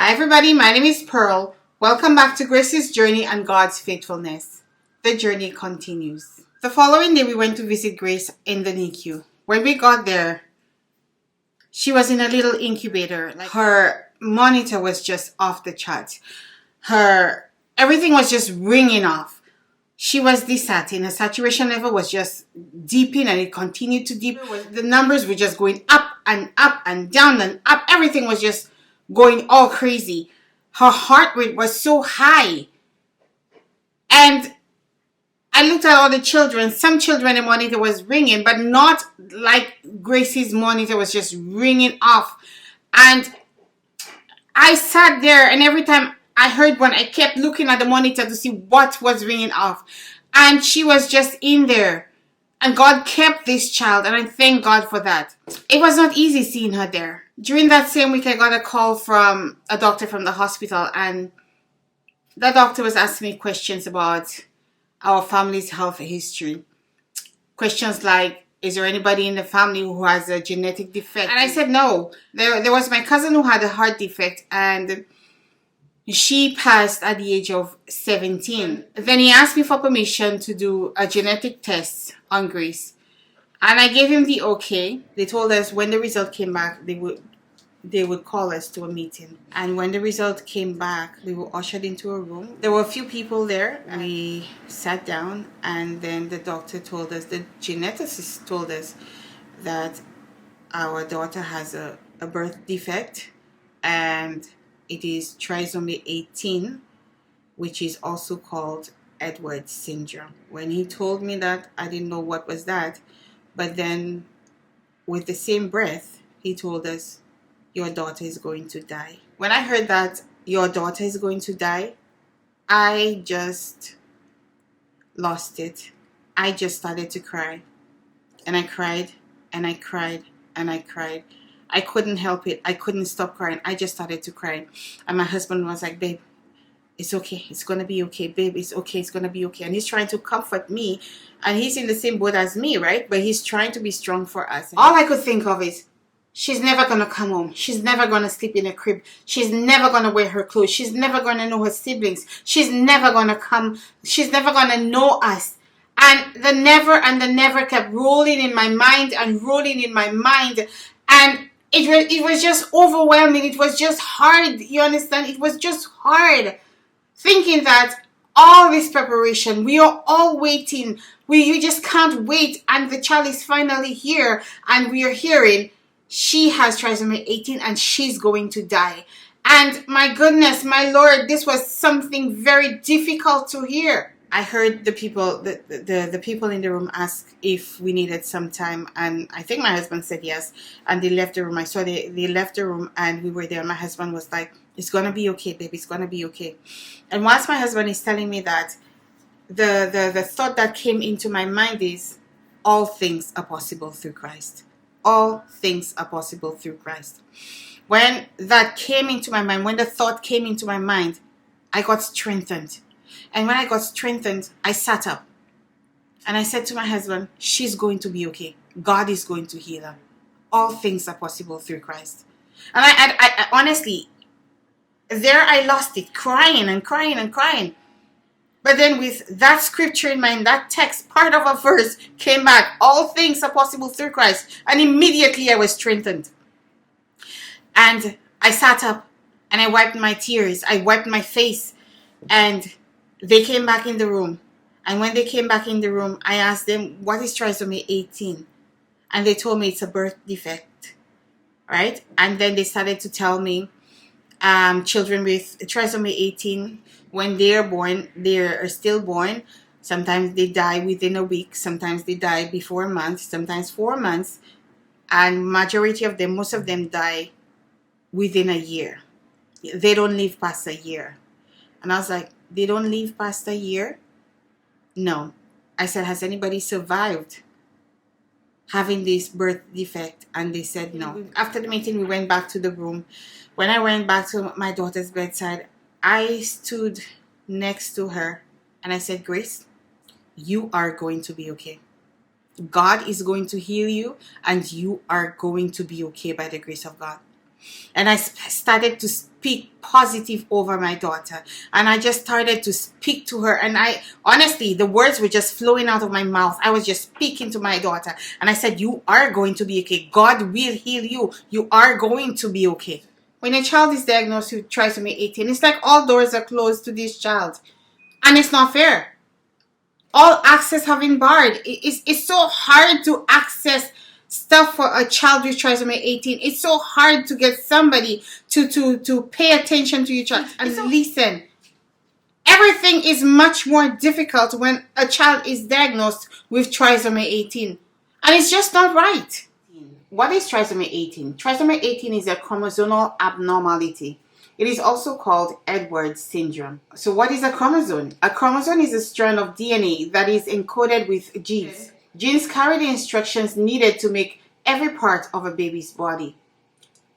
Hi everybody, my name is Pearl. Welcome back to Gracie's journey and God's faithfulness. The journey continues. The following day we went to visit Grace in the NICU. When we got there, she was in a little incubator. Her monitor was just off the chart. Everything was just ringing off. She was desaturating. Her saturation level was just deepening and it continued to deepen. The numbers were just going up and down and up. Everything was just going all crazy. Her heart rate was so high. And I looked at all the children. Some children, the monitor was ringing, but not like Gracie's monitor was just ringing off. And I sat there, and every time I heard one, I kept looking at the monitor to see what was ringing off. And she was just in there. And God kept this child, and I thank God for that. It was not easy seeing her there. During that same week, I got a call from a doctor from the hospital, and the doctor was asking me questions about our family's health history. Questions like, is there anybody in the family who has a genetic defect? And I said no. There was my cousin who had a heart defect, and she passed at the age of 17. Then he asked me for permission to do a genetic test on Grace. And I gave him the okay. They told us when the result came back, they would call us to a meeting. And when the result came back, we were ushered into a room. There were a few people there. And we sat down, and then the doctor told us, the geneticist told us that our daughter has a birth defect, and it is Trisomy 18, which is also called EdwardsSyndrome. When he told me that, I didn't know what was that. But then, with the same breath, he told us, your daughter is going to die. When I heard that your daughter is going to die, I just lost it. I just started to cry. And I cried, and I cried, and I cried. I couldn't help it. I couldn't stop crying. I just started to cry. And my husband was like, babe, it's okay. It's going to be okay. Babe, it's okay. It's going to be okay. And he's trying to comfort me. And he's in the same boat as me, right? But he's trying to be strong for us. All I could think of is, she's never going to come home. She's never going to sleep in a crib. She's never going to wear her clothes. She's never going to know her siblings. She's never going to come. She's never going to know us. And the never kept rolling in my mind and rolling in my mind. And it was just overwhelming. It was just hard. You understand? It was just hard. Thinking that all this preparation, we are all waiting. You just can't wait. And the child is finally here. And we are hearing she has trisomy 18 and she's going to die. And my goodness, my Lord, this was something very difficult to hear. I heard the people in the room ask if we needed some time, and I think my husband said yes, and they left the room. I saw they left the room, and we were there. My husband was like, it's gonna be okay, baby, it's gonna be okay. And whilst my husband is telling me that, the thought that came into my mind is, all things are possible through Christ. All things are possible through Christ. When that came into my mind, when the thought came into my mind, I got strengthened. And when I got strengthened, I sat up. And I said to my husband, she's going to be okay. God is going to heal her. All things are possible through Christ. And I honestly, there I lost it, crying and crying and crying. But then with that scripture in mind, that text, part of a verse came back. All things are possible through Christ. And immediately I was strengthened. And I sat up and I wiped my tears. I wiped my face. And they came back in the room. And when they came back in the room, I asked them, what is trisomy 18? And they told me it's a birth defect. Right? And then they started to tell me, children with trisomy 18, when they are born, they are still born. Sometimes they die within a week. Sometimes they die before a month. Sometimes 4 months. And majority of them, most of them die within a year. They don't live past a year. And I was like, they don't live past a year? No. I said, has anybody survived having this birth defect? And they said no. After the meeting, we went back to the room. When I went back to my daughter's bedside, I stood next to her and I said, Grace, you are going to be okay. God is going to heal you, and you are going to be okay by the grace of God. And I started to speak positive over my daughter. And I just started to speak to her. And I, honestly, the words were just flowing out of my mouth. I was just speaking to my daughter. And I said, you are going to be okay. God will heal you. You are going to be okay. When a child is diagnosed with trisomy 18, it's like all doors are closed to this child. And it's not fair. All access have been barred. It's so hard to access stuff for a child with trisomy 18. It's so hard to get somebody to pay attention to your child and listen. Everything is much more difficult when a child is diagnosed with trisomy 18. And it's just not right. What is trisomy 18? Trisomy 18 is a chromosomal abnormality. It is also called Edwards syndrome. So what is a chromosome? A chromosome is a strand of DNA that is encoded with genes. Genes carry the instructions needed to make every part of a baby's body.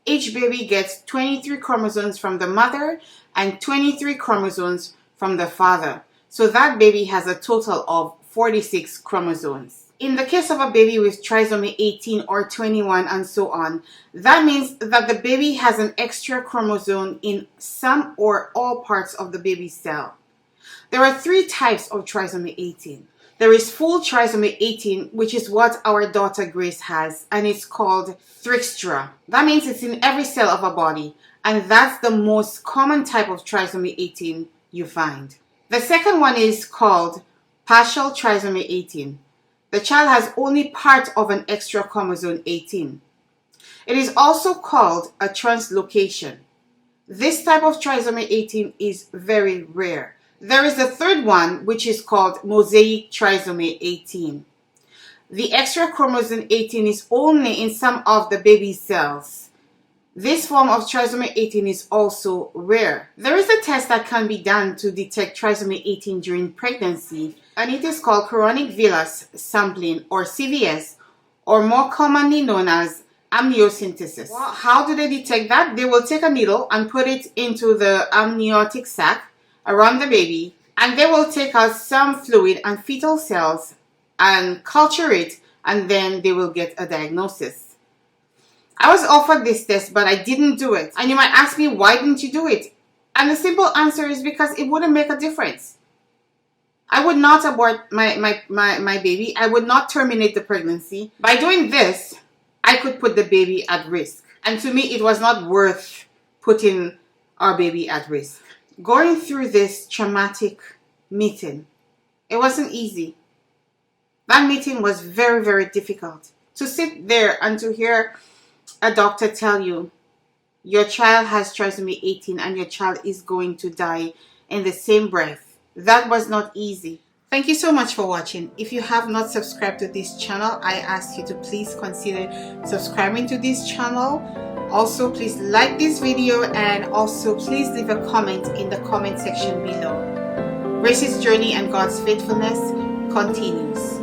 Each baby gets 23 chromosomes from the mother and 23 chromosomes from the father. So that baby has a total of 46 chromosomes. In the case of a baby with trisomy 18 or 21 and so on, that means that the baby has an extra chromosome in some or all parts of the baby's cell. There are 3 types of trisomy 18. There is full trisomy 18, which is what our daughter Grace has, and it's called trichstra. That means it's in every cell of a body, and that's the most common type of trisomy 18 you find. The second one is called partial trisomy 18. The child has only part of an extra chromosome 18. It is also called a translocation. This type of trisomy 18 is very rare. There is a third one, which is called mosaic trisomy 18. The extra chromosome 18 is only in some of the baby's cells. This form of trisomy 18 is also rare. There is a test that can be done to detect trisomy 18 during pregnancy, and it is called chorionic villus sampling, or CVS, or more commonly known as amniocentesis. Well, how do they detect that? They will take a needle and put it into the amniotic sac around the baby, and they will take out some fluid and fetal cells and culture it, and then they will get a diagnosis. I was offered this test, but I didn't do it. And you might ask me, why didn't you do it? And the simple answer is because it wouldn't make a difference. I would not abort my baby. I would not terminate the pregnancy. By doing this, I could put the baby at risk. And to me, it was not worth putting our baby at risk. Going through this traumatic meeting, it wasn't easy. That meeting was very, very difficult. To sit there and to hear a doctor tell you your child has trisomy 18 and your child is going to die in the same breath, that was not easy. Thank you so much for watching. If you have not subscribed to this channel, I ask you to please consider subscribing to this channel. Also, please like this video, and also please leave a comment in the comment section below. Gracie's journey and God's faithfulness continues.